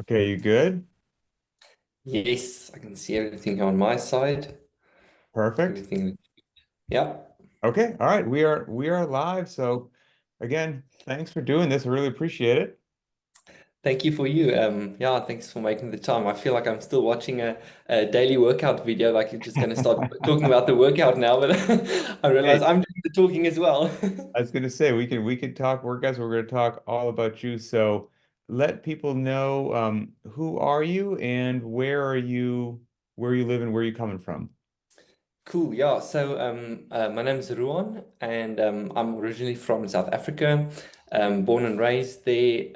Okay, you good? Yes, I can see everything on my side. Perfect. Everything. Yeah. Okay, all right. We are live. So again, thanks for doing this. I really appreciate it. Thank you for you. Yeah, thanks for making the time. I feel like I'm still watching a daily workout video. Like you're just going to start talking about the workout now, but I realize Hey, I'm doing the talking as well. I was gonna say we can talk workouts. We're gonna talk all about you. So let people know who are you and where you live and where you coming from. Cool. Yeah. So my name is Ruan, and I'm originally from South Africa, born and raised there.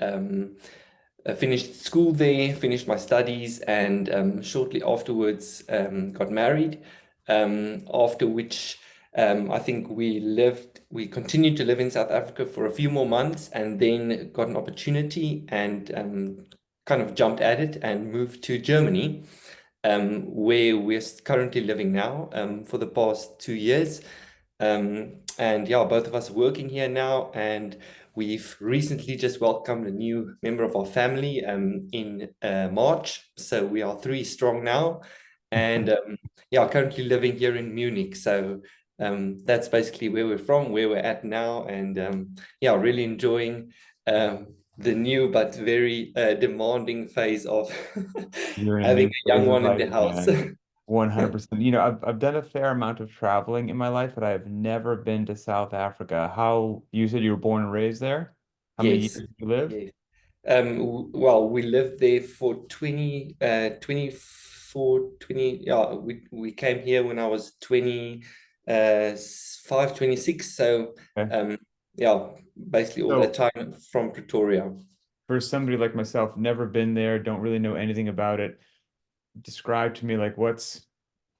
I finished school there, finished my studies, and shortly afterwards got married. After which I think we continued to live in South Africa for a few more months, and then got an opportunity and kind of jumped at it and moved to Germany, where we're currently living now for the past 2 years. And yeah, both of us are working here now, and we've recently just welcomed a new member of our family in March. So we are three strong now, and yeah, currently living here in Munich. So that's basically where we're from, where we're at now, and yeah, really enjoying the new but very demanding phase of You're in a having new a young phase of one in life, the house. man. 100%. I've done a fair amount of traveling in my life, but I have never been to South Africa. How you said you were born and raised there? How many years Yes, did you live? yes. Well, we lived there for 24, 20. Yeah, we came here when I was 25, 26. So, Okay. um, yeah, basically all that So time from Pretoria. for somebody like myself, never been there, don't really know anything about it, describe to me like what's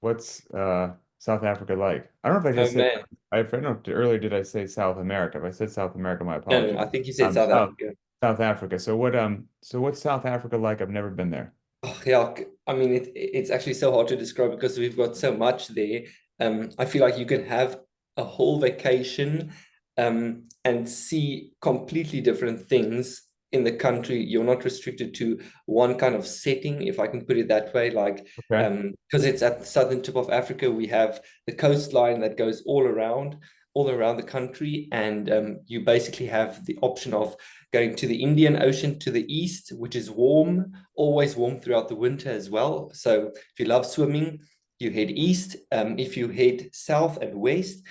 South Africa like? I don't know if I Oh just said man, I don't know if earlier did I say South America? If I said South America, my no, apologies. no, I think you said South South Africa. South Africa. So what's South Africa like? I've never been there. Oh, yeah, I mean it's actually so hard to describe because we've got so much there. I feel like you can have a whole vacation and see completely different things in the country. You're not restricted to one kind of setting, if I can put it that way. Like Okay. because it's at the southern tip of Africa, we have the coastline that goes all around the country, and you basically have the option of going to the Indian Ocean to the east, which is warm, always warm throughout the winter as well. So if you love swimming, you head east. If you head south and west,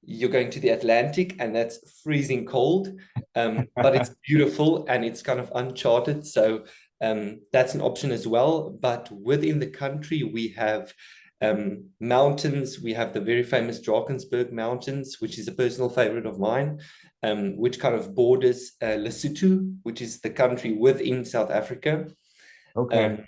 you're going to the Atlantic, and that's freezing cold. But it's beautiful and it's kind of uncharted. So that's an option as well. But within the country, we have mountains. We have the very famous Drakensberg Mountains, which is a personal favorite of mine, which kind of borders Lesotho, which is the country within South Africa. Okay. Um,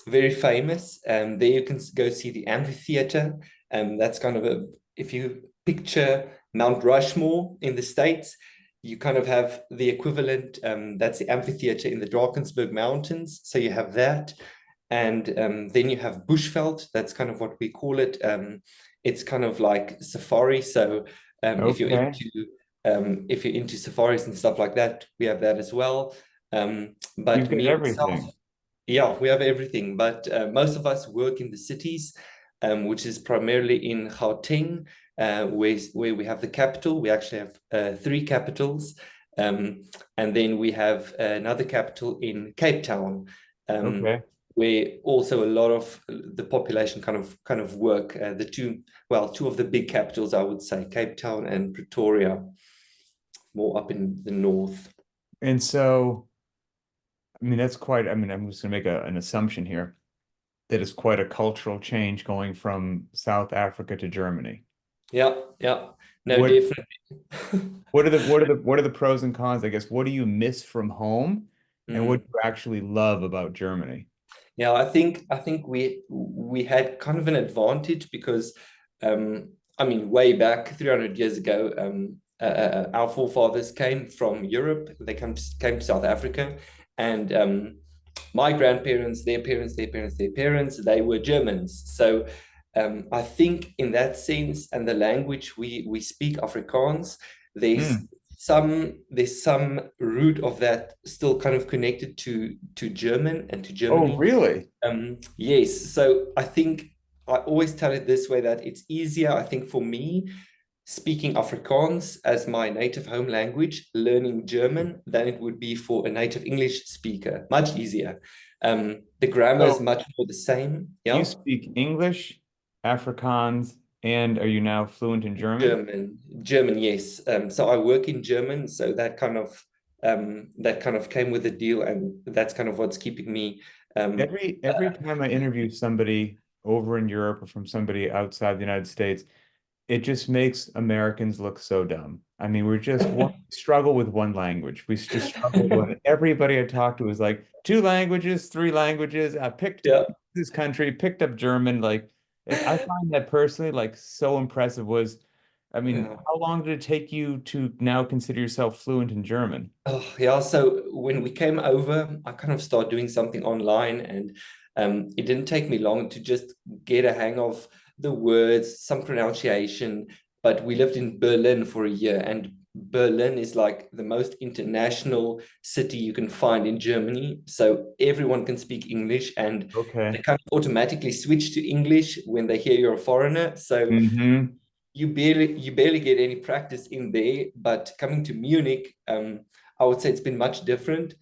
Very famous. There you can go see the amphitheater. That's kind of if you picture Mount Rushmore in the States, you kind of have the equivalent. That's the amphitheater in the Drakensberg Mountains. So you have that. And then you have Bushveld. That's kind of what we call it. It's kind of like safari. So if you're Okay. into safaris and stuff like that, we have that as well. You've But got me myself, everything. yeah, we have everything, but most of us work in the cities, which is primarily in Gauteng, where we have the capital. We actually have three capitals, um, and then we have another capital in Cape Town, um, Okay. where also a lot of the population kind of work. Two of the big capitals, I would say, Cape Town and Pretoria, more up in the north. And so, I mean, I'm just gonna make an assumption here that it's quite a cultural change going from South Africa to Germany. Yeah, yeah, no, What definitely. what are the pros and cons, I guess? What do you miss from home, and what do Mm. you actually love about Germany? Yeah, I think we had kind of an advantage because I mean way back 300 years ago, our forefathers came from Europe. They came to South Africa, and my grandparents, their parents, their parents, their parents, they were Germans. So I think in that sense, and the language we speak Afrikaans, there's Hmm. there's some root of that still kind of connected to German and to Oh, Germany. really? Yes, so I think I always tell it this way that it's easier, I think, for me speaking Afrikaans as my native home language, learning German, than it would be for a native English speaker. Much easier. The grammar is So much more the same. you Yeah. speak English, Afrikaans, and are you now fluent in German? German, yes. So I work in German, so that kind of came with the deal, and that's kind of what's keeping me. Um, Every time I interview somebody over in Europe or from somebody outside the United States, it just makes Americans look so dumb. I mean, we're just one struggle with one language. We just struggle with one. Everybody I talked to was like two languages, three languages. I picked yeah. this country, picked up German. Like, I find that personally like so impressive. I mean, Yeah. how long did it take you to now consider yourself fluent in German? Oh, yeah. So when we came over, I kind of started doing something online, and it didn't take me long to just get a hang of the words, some pronunciation. But we lived in Berlin for a year, and Berlin is like the most international city you can find in Germany. So everyone can speak English, and they Okay. kind of automatically switch to English when they hear you're a foreigner. So Mm-hmm. you barely get any practice in there. But coming to Munich, I would say it's been much different.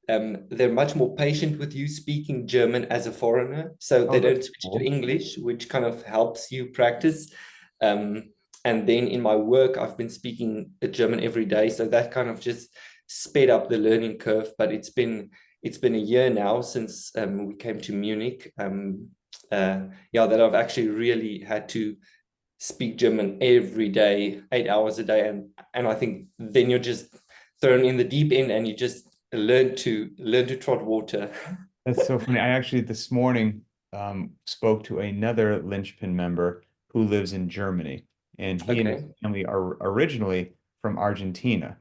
They're much more patient with you speaking German as a foreigner, so they Oh, that's don't switch to cool. English, which kind of helps you practice. Um, and then in my work, I've been speaking German every day, so that kind of just sped up the learning curve. But it's been a year now since we came to Munich. Yeah, that I've actually really had to speak German every day, 8 hours a day, and I think then you're just thrown in the deep end, and you just learn to trot water. That's so funny. I actually this morning spoke to another Linchpin member who lives in Germany, and he and his Okay, family are originally from Argentina,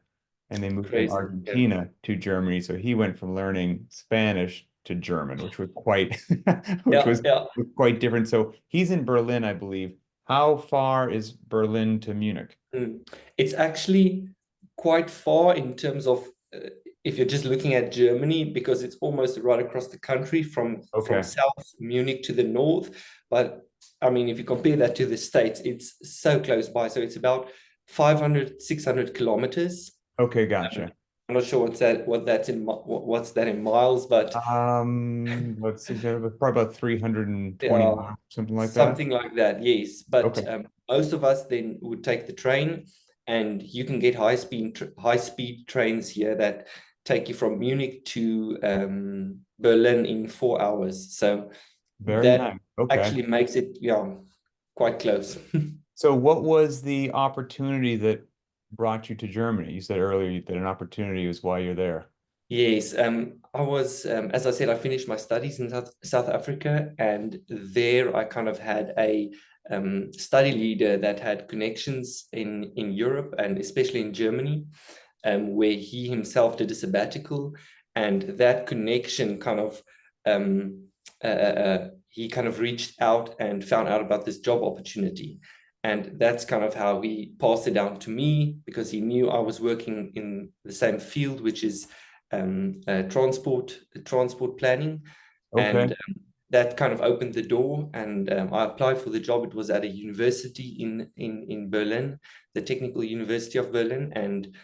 and they moved from crazy. Yeah, Argentina to Germany. So he went from learning Spanish to German, which was quite, which yeah, was yeah. quite different. So he's in Berlin, I believe. How far is Berlin to Munich? It's actually quite far in terms of if you're just looking at Germany, because it's almost right across the country from Okay, South Munich to the north. But I mean, if you compare that to the States, it's so close by. So it's about 500, 600 kilometers. okay, gotcha. I'm not sure what's that in miles, but Let's see, probably about 320 yeah, miles, something like that. something like that. Yes, but Okay. most of us then would take the train, and you can get high speed trains here that take you from Munich to Berlin in 4 hours. So Very that nice. Okay. actually makes it, yeah, quite close. So what was the opportunity that brought you to Germany? You said earlier that an opportunity was why you're there. Yes, as I said, I finished my studies in South Africa, and there I kind of had a study leader that had connections in Europe, and especially in Germany, where he himself did a sabbatical, and that connection kind of he kind of reached out and found out about this job opportunity. And that's kind of how he passed it down to me, because he knew I was working in the same field, which is transport planning, and Okay. that kind of opened the door. And I applied for the job. It was at a university in Berlin, the Technical University of Berlin, and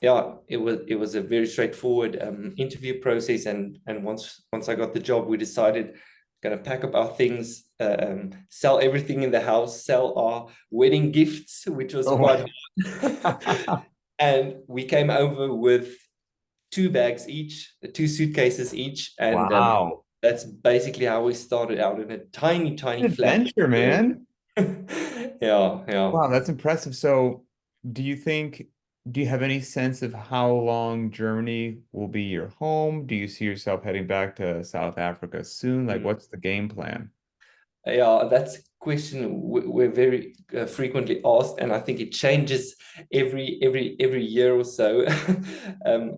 yeah, it was a very straightforward interview process. And once I got the job, we decided going to pack up our things, sell everything in the house, sell our wedding gifts, which was Oh, quite hard. And we came over with two bags each, two suitcases each, and wow. that's basically how we started out in a tiny, tiny An flat. adventure, man. Yeah, yeah. Wow, that's impressive. So, do you think, do you have any sense of how long Germany will be your home? Do you see yourself heading back to South Africa soon? Like, Mm. what's the game plan? Yeah, that's a question we're very frequently asked, and I think it changes every year or so.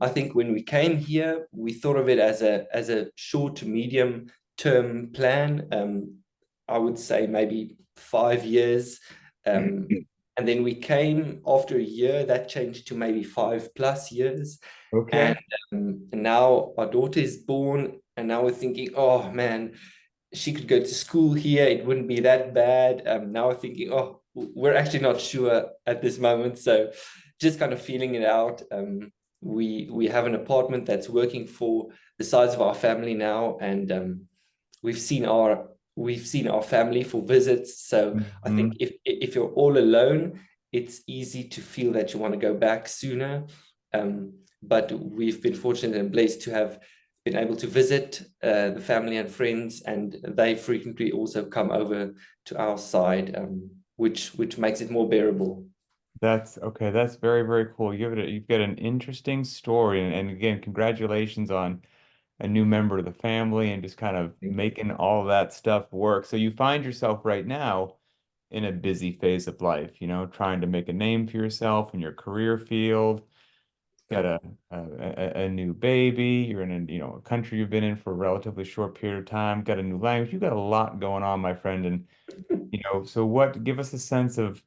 I think when we came here, we thought of it as a short to medium term plan. I would say maybe 5 years, um, And then we came after a year, that changed to maybe 5+ years. And Okay. now our daughter is born, and now we're thinking, oh man, she could go to school here. It wouldn't be that bad. Now we're thinking, oh, we're actually not sure at this moment. So just kind of feeling it out. We have an apartment that's working for the size of our family now, and we've seen our family for visits. So I think Mhm. if you're all alone, it's easy to feel that you want to go back sooner. But we've been fortunate and blessed to have been able to visit the family and friends, and they frequently also come over to our side, which makes it more bearable. That's okay. That's very, very cool. You've got an interesting story. And again, congratulations on a new member of the family and just kind of Thank you. making all that stuff work. So you find yourself right now in a busy phase of life, trying to make a name for yourself in your career field. Got a new baby. You're in a country you've been in for a relatively short period of time. Got a new language. You got a lot going on, my friend. And so give us a sense of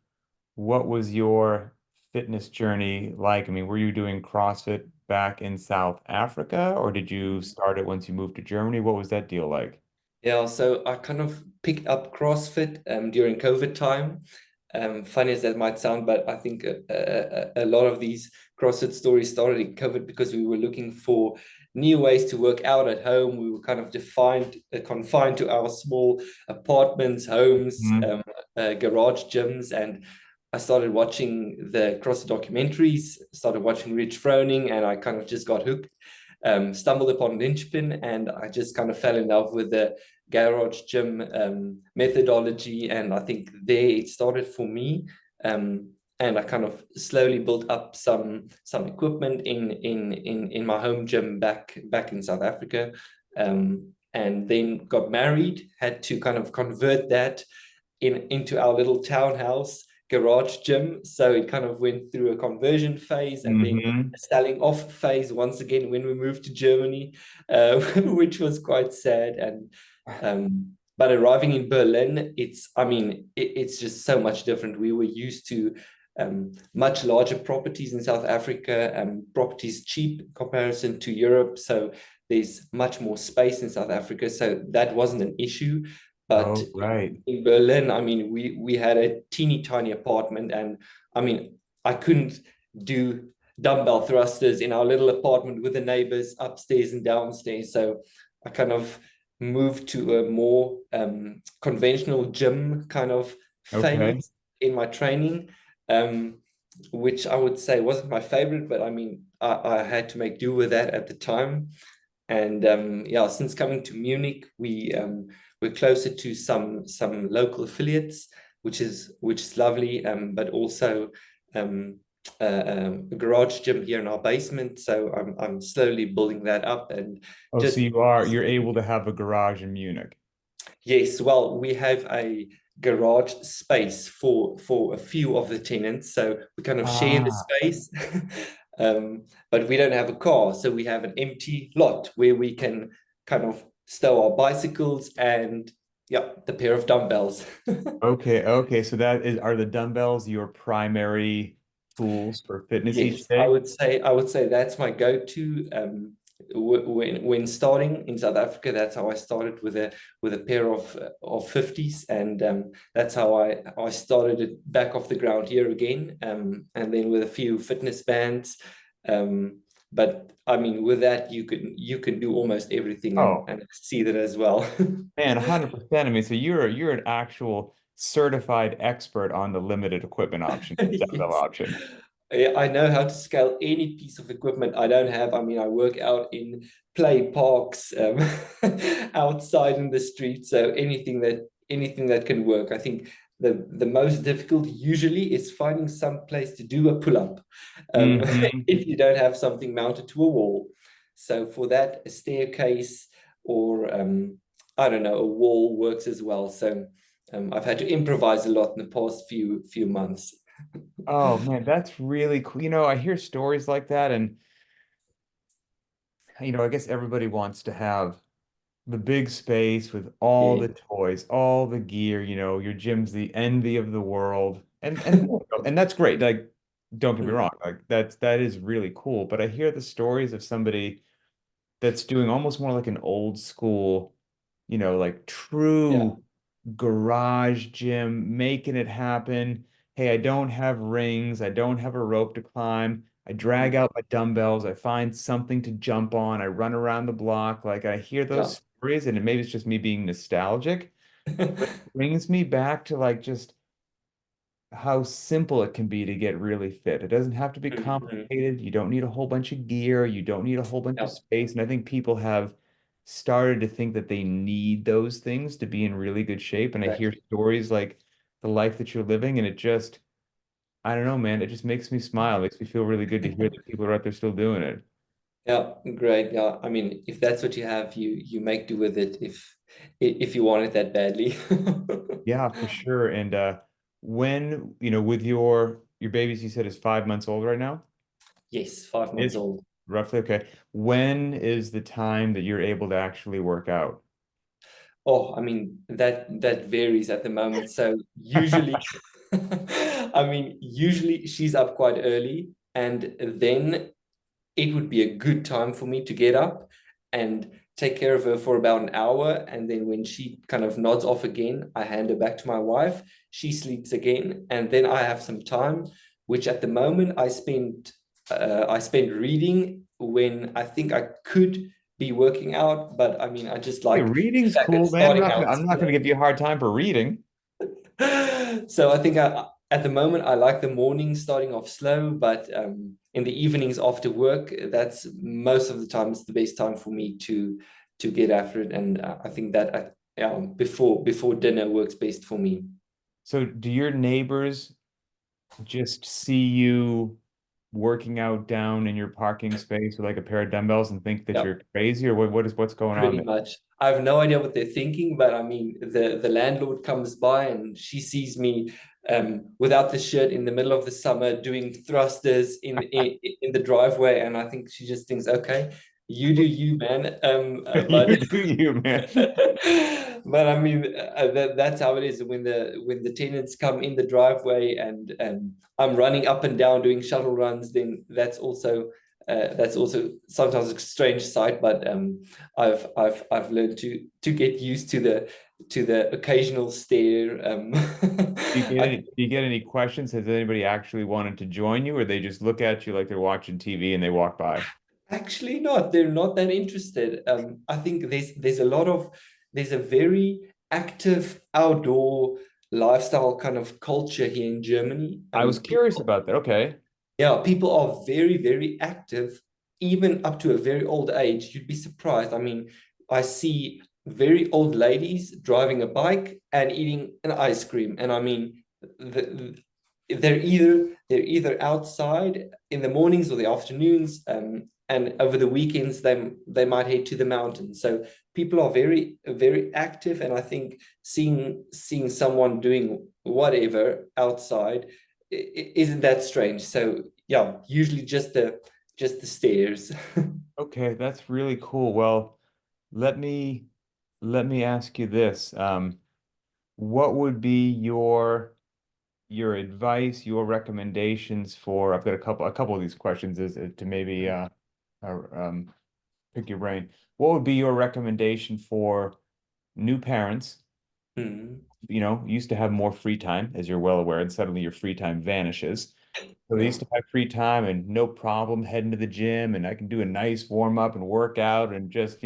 what was your fitness journey like? I mean, were you doing CrossFit back in South Africa, or did you start it once you moved to Germany? What was that deal like? Yeah, so I kind of picked up CrossFit during COVID time. Funny as that might sound, but I think a lot of these CrossFit stories started in COVID because we were looking for new ways to work out at home. We were kind of confined to our small apartments, homes, Mhm. garage gyms, and I started watching the CrossFit documentaries, started watching Rich Froning, and I kind of just got hooked. Stumbled upon Linchpin, and I just kind of fell in love with the garage gym methodology, and I think there it started for me. And I kind of slowly built up some equipment in my home gym back in South Africa, and then got married. Had to kind of convert that into our little townhouse garage gym. So it kind of went through a conversion phase and then Hmm. a selling off phase once again when we moved to Germany, which was quite sad. And but arriving in Berlin, it's just so much different. We were used to much larger properties in South Africa, properties cheap in comparison to Europe. So there's much more space in South Africa. So that wasn't an issue. But Oh, right. in Berlin, I mean, we had a teeny tiny apartment, and I mean, I couldn't do dumbbell thrusters in our little apartment with the neighbors upstairs and downstairs. So I kind of moved to a more conventional gym kind of Okay. phase in my training, um, which I would say wasn't my favorite, but I mean, I had to make do with that at the time. And yeah, since coming to Munich, we're closer to some local affiliates, which is lovely. But also um, a garage gym here in our basement. So I'm slowly building that up and Oh, so just you're able to have a garage in Munich. yes, well, we have a garage space for a few of the tenants, so we kind of share the Ah, space. But we don't have a car, so we have an empty lot where we can kind of stow our bicycles and yeah, the pair of dumbbells. okay, okay. So are the dumbbells your primary tools for fitness each Yes, I day? would say I would say that's my go-to. When starting in South Africa, that's how I started with a pair of 50s, and that's how I started it back off the ground here again, and then with a few fitness bands. Um, but I mean, with that, you can do almost everything, and Oh, and I see that as well. man, 100%. I mean, so you're an actual certified expert on the limited equipment option, the dumbbell Yes. option. Yeah, I know how to scale any piece of equipment I don't have. I mean, I work out in play parks, outside in the street, so anything that can work. I think the most difficult usually is finding some place to do a pull-up, Hmm. if you don't have something mounted to a wall. So for that, a staircase or I don't know, a wall works as well. So I've had to improvise a lot in the past few months. Oh man, that's really cool. I hear stories like that, and I guess everybody wants to have the big space with all Yeah. the toys, all the gear, your gym's the envy of the world. and that's great. Like, don't get me Mm, wrong, like that is really cool. But I hear the stories of somebody that's doing almost more like an old school, like yeah. true garage gym, making it happen. Hey, I don't have rings, I don't have a rope to climb. I drag Mm, out my dumbbells, I find something to jump on, I run around the block. Like I hear yeah. those stories, and maybe it's just me being nostalgic, but it brings me back to like just how simple it can be to get really fit. It doesn't have to be Mm, complicated. You don't need a whole bunch of gear. You don't need a whole bunch of yeah, space. And I think people have started to think that they need those things to be in really good shape. And I hear exactly. stories like the life that you're living, and it just, I don't know, man, it just makes me smile. It makes me feel really good to hear that people are out there still doing it. Yeah, great. Yeah, I mean, if that's what you have, you make do with it if you want it that badly. Yeah, for sure. And when, with your babies, you said is 5 months old right now? Yes, 5 months Ish, old. roughly. Okay. When is the time that you're able to actually work out? Oh, I mean, that varies at the moment. So usually, I mean, usually she's up quite early, and then it would be a good time for me to get up and take care of her for about an hour. And then when she kind of nods off again, I hand her back to my wife. She sleeps again, and then I have some time, which at the moment I spend reading when I think I could be working out. But I mean, I just Hey, like the reading's fact that cool, man. starting out I'm not gonna slow. give you a hard time for reading. So I think at the moment I like the morning starting off slow, but in the evenings after work, that's most of the time it's the best time for me to get after it, and I think that before dinner works best for me. So do your neighbors just see you working out down in your parking space with like a pair of dumbbells and think that Yeah. you're crazy, or what's going on Pretty there? much. I have no idea what they're thinking, but I mean, the landlord comes by and she sees me without the shirt in the middle of the summer doing thrusters in the driveway, and I think she just thinks, okay, you do you, man. But You do you, man. but I mean, that's how it is when the tenants come in the driveway and I'm running up and down doing shuttle runs. Then that's also sometimes a strange sight, but I've learned to get used to the occasional stare. Do you get any questions? Has anybody actually wanted to join you, or they just look at you like they're watching TV and they walk by? Actually not. They're not that interested. I think there's a very active outdoor lifestyle kind of culture here in Germany. I I was mean, curious about that. Okay. yeah, people are very, very active, even up to a very old age. You'd be surprised. I mean, I see very old ladies driving a bike and eating an ice cream. And I mean, they're either outside in the mornings or the afternoons, and over the weekends they might head to the mountains. So people are very, very active, and I think seeing someone doing whatever outside isn't that strange. So yeah, usually just the stairs. Okay, that's really cool. Well, let me let me ask you this. What would be your advice, your recommendations for, I've got a couple of these questions is to maybe uh, um, pick your brain. What would be your recommendation for new parents, Mm, used to have more free time, as you're well aware, and suddenly your free time vanishes. So they yeah. used to have free time and no problem heading to the gym, and I can do a nice warm up and workout, and just,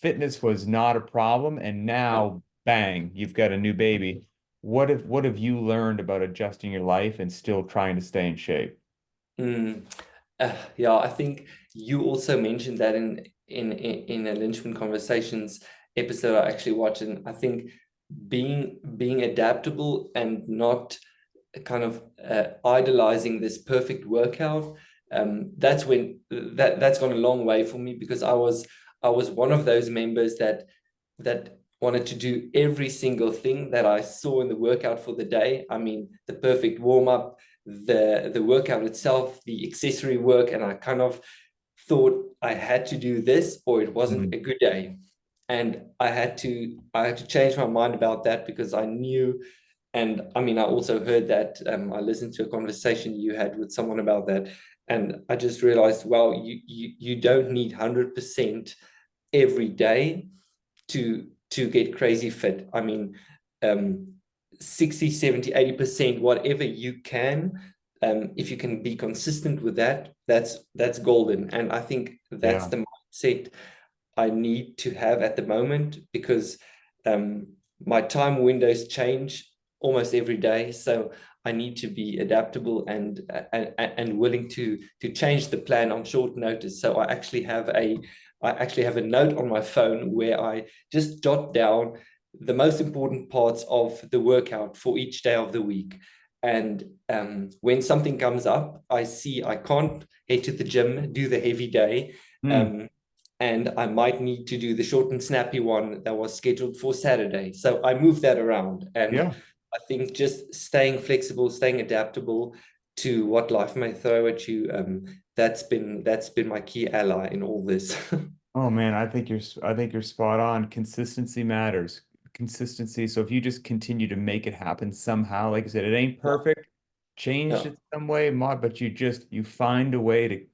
fitness was not a problem. And Yeah. now, bang, you've got a new baby. What have you learned about adjusting your life and still trying to stay in shape? Mm. Yeah, I think you also mentioned that in a Linchpin Conversations episode I actually watched, and I think being adaptable and not kind of idolizing this perfect workout, that's gone a long way for me, because I was one of those members that wanted to do every single thing that I saw in the workout for the day. I mean, the perfect warm up, the workout itself, the accessory work, and I kind of thought I had to do this or it wasn't a Mhm. good day. And I had to change my mind about that, because I knew And I mean, I also heard that, I listened to a conversation you had with someone about that, and I just realized, well, you don't need 100% every day to get crazy fit. I mean, um, 60, 70, 80%, whatever you can, if you can be consistent with that, that's golden. And I think that's Yeah. the mindset I need to have at the moment, because um, my time windows change almost every day. So I need to be adaptable and willing to change the plan on short notice. So I actually have a note on my phone where I just jot down the most important parts of the workout for each day of the week. And when something comes up, I see I can't head to the gym, do the heavy day. Hmm. Um, and I might need to do the short and snappy one that was scheduled for Saturday. So I move that around. And Yeah. I think just staying flexible, staying adaptable to what life may throw at you, that's been my key ally in all this. Oh man, I think you're spot on. Consistency matters. Consistency. So if you just continue to make it happen somehow, like I said, it ain't Yeah, perfect, changed yeah, it some way, but you find a way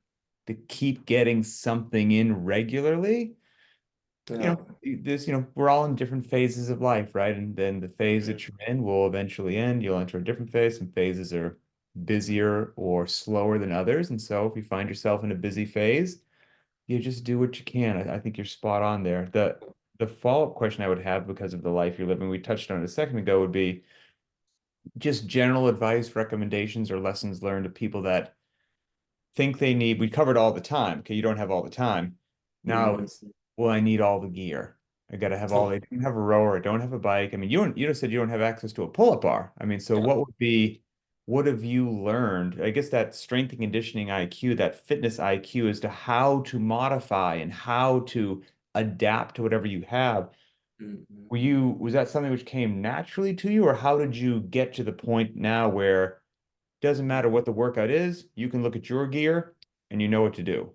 to keep getting something in regularly. You yeah. know, we're all in different phases of life, right? And then the phase Mm, that you're in will eventually end. You'll enter a different phase. Some phases are busier or slower than others. And so if you find yourself in a busy phase, you just do what you can. I think you're spot on there. The follow-up question I would have because of the life you're living, we touched on it a second ago, would be just general advice, recommendations, or lessons learned to people that think they need, we covered all the time. Okay, you don't have all the time. Now mm. it's, well, I need all the gear. I gotta have all, I don't have a rower, I don't have a bike. I mean, you just said you don't have access to a pull-up bar. I mean, so Yeah, what have you learned? I guess that strength and conditioning IQ, that fitness IQ as to how to modify and how to adapt to whatever you have. mm, mm. Was that something which came naturally to you, or how did you get to the point now where doesn't matter what the workout is, you can look at your gear and you know what to do.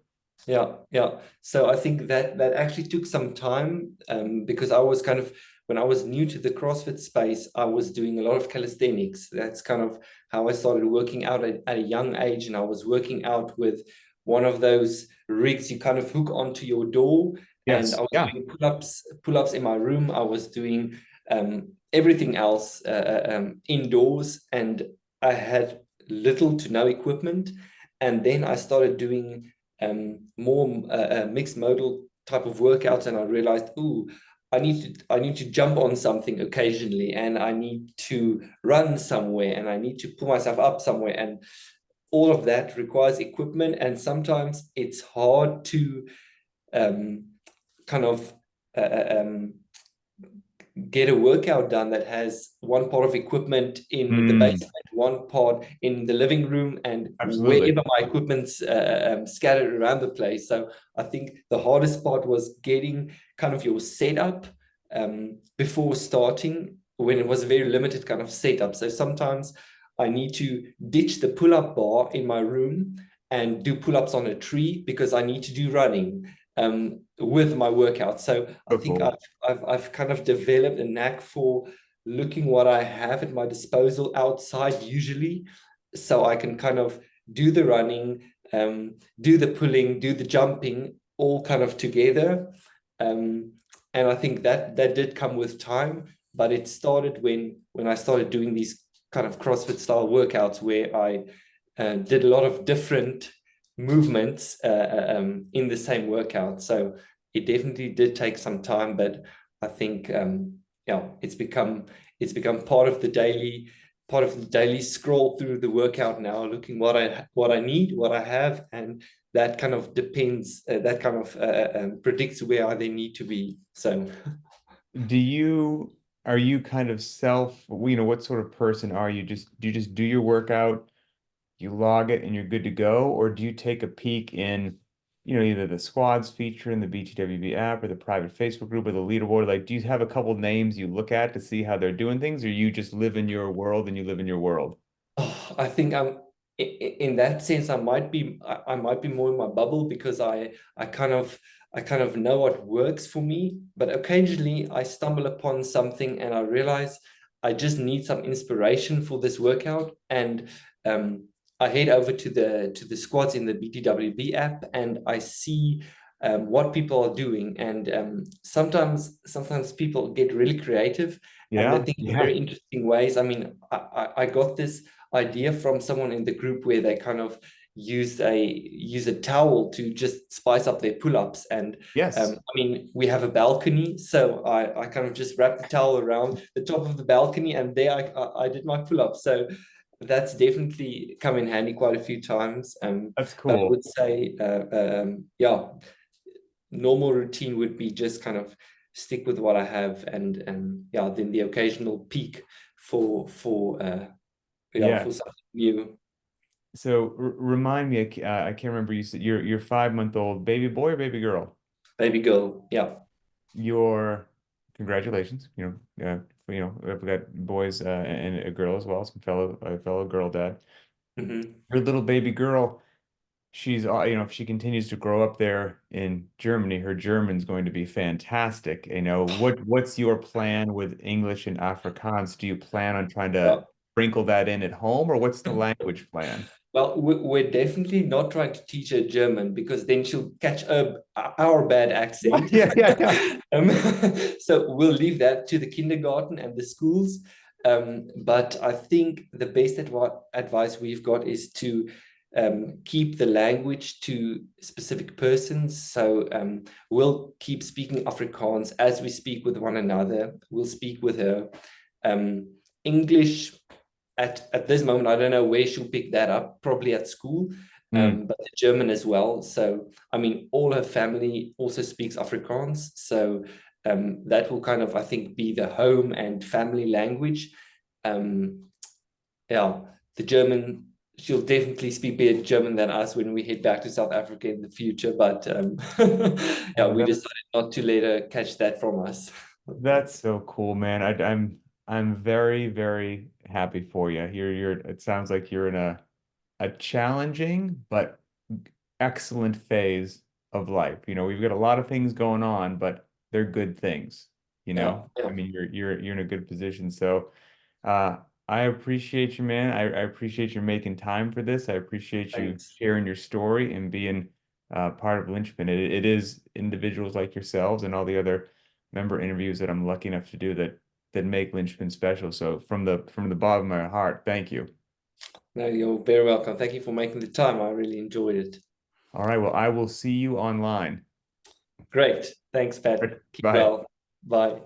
Yeah, yeah. So I think that actually took some time, because I was kind of, when I was new to the CrossFit space, I was doing a lot of calisthenics. That's kind of how I started working out at a young age, and I was working out with one of those rigs you kind of hook onto your door, and I Yes. was Yeah. doing pull-ups in my room. I was doing everything else indoors, and I had little to no equipment. And then I started doing more mixed modal type of workouts, and I realized, ooh, I need to jump on something occasionally, and I need to run somewhere, and I need to pull myself up somewhere, and all of that requires equipment, and sometimes it's hard to um, kind of uh, um, get a workout done that has one part of equipment in the Mm, basement, one part in the living room, and absolutely. wherever my equipment's scattered around the place. So I think the hardest part was getting kind of your setup before starting, when it was a very limited kind of setup. So sometimes I need to ditch the pull-up bar in my room and do pull-ups on a tree because I need to do running with my workout. So I think Beautiful. I've kind of developed a knack for looking what I have at my disposal outside usually, so I can kind of do the running, do the pulling, do the jumping, all kind of together. And I think that did come with time, but it started when I started doing these kind of CrossFit style workouts where I did a lot of different movements in the same workout. So it definitely did take some time, but I think yeah, it's become part of the daily scroll through the workout now, looking what I need, what I have, and that kind of depends. That kind of predicts where I then need to be. So Do you are you kind of what sort of person are you? Do you just do your workout, you log it and you're good to go, or do you take a peek in, either the squads feature in the BTWB app or the private Facebook group or the leaderboard? Like, do you have a couple names you look at to see how they're doing things, or you just live in your world and you live in your world? oh, I think in that sense, I might be more in my bubble, because I kind of I kind of know what works for me, but occasionally I stumble upon something and I realize I just need some inspiration for this workout, and I head over to the squads in the BTWB app, and I see what people are doing, and sometimes people get really creative, and they Yeah, think of yeah. very interesting ways. I mean, I got this idea from someone in the group where they kind of use a towel to just spice up their pull-ups. And Yes, I mean, we have a balcony, so I kind of just wrap the towel around the top of the balcony, and there I did my pull-ups. So that's definitely come in handy quite a few times. that's But I cool. would say, yeah, normal routine would be just kind of stick with what I have, and yeah, then the occasional peak for yeah, Yeah. for something new. So remind me, I can't remember. You said your 5 month old baby boy or baby girl. Baby girl, yeah. Your congratulations. I've got boys and a girl as well, some fellow girl dad. Hmm. Your little baby girl, she's if she continues to grow up there in Germany, her German's going to be fantastic. What's your plan with English and Afrikaans? Do you plan on trying Yeah. to sprinkle that in at home, or what's the language plan? Well, we're definitely not trying to teach her German, because then she'll catch our bad accent. Yeah, yeah, yeah. Um, so we'll leave that to the kindergarten and the schools. But I think the best advice we've got is to keep the language to specific persons. So we'll keep speaking Afrikaans as we speak with one another. We'll speak with her. English at this moment, I don't know where she'll pick that up, probably at school, Mm, but the German as well. So, I mean, all her family also speaks Afrikaans. So that will kind of, I think, be the home and family language. Um, yeah, the German, she'll definitely speak better German than us when we head back to South Africa in the future. But yeah, oh, we decided not to let her catch that from us. that's so cool, man. I'm very, very happy for you. It sounds like you're in a challenging but excellent phase of life. We've got a lot of things going on, but they're good things, you Yeah, know? I yeah, mean, you're in a good position. So, uh, I appreciate you, man. I appreciate you making time for this. I appreciate you thanks. sharing your story and being part of Lynchpin. It is individuals like yourselves and all the other member interviews that I'm lucky enough to do that make Lynchpin special. So from the bottom of my heart, thank you. No, you're very welcome. Thank you for making the time. I really enjoyed it. All right, well, I will see you online. Great. Thanks, Pat. Keep Bye. well. Bye.